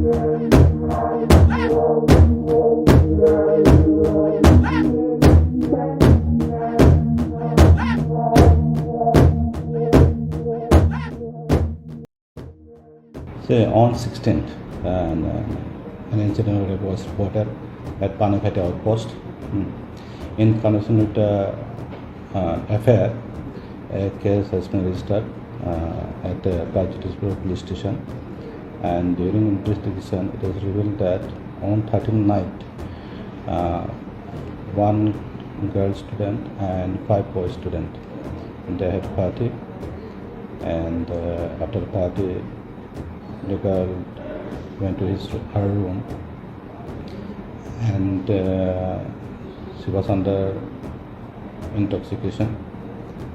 Say on 16th, an incident was reported at Panikhaiti outpost. In connection with the affair, a case has been registered at the Panikhaiti police station, and during investigation, it was revealed that on 13th night, one girl student and 5 boy students, they had party, and after the party, the girl went to her room, and she was under intoxication,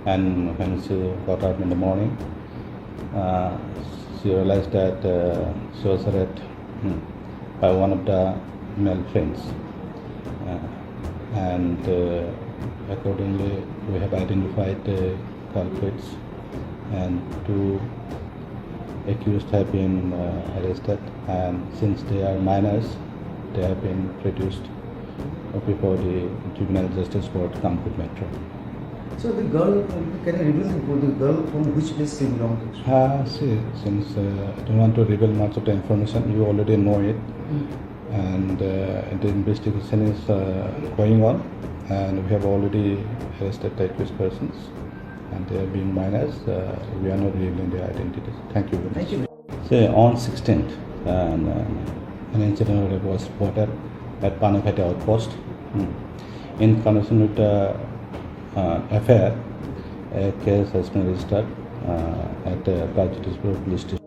and when she got up in the morning, she realized that she was raped by one of the male friends, and accordingly we have identified the culprits, and 2 accused have been arrested, and since they are minors, they have been produced before the Juvenile Justice Court, Manipur Metro. So the girl, can you reveal the girl from which place she belongs to? Since I don't want to reveal much of the information, you already know it, and the investigation is going on, and we have already arrested the accused persons, and they are being minors. We are not revealing their identities. Thank you very much. Thank you. Say on 16th, an incident was reported at Panikhaiti outpost. In connection with the affair, a case has been registered at the Panikhaiti police station.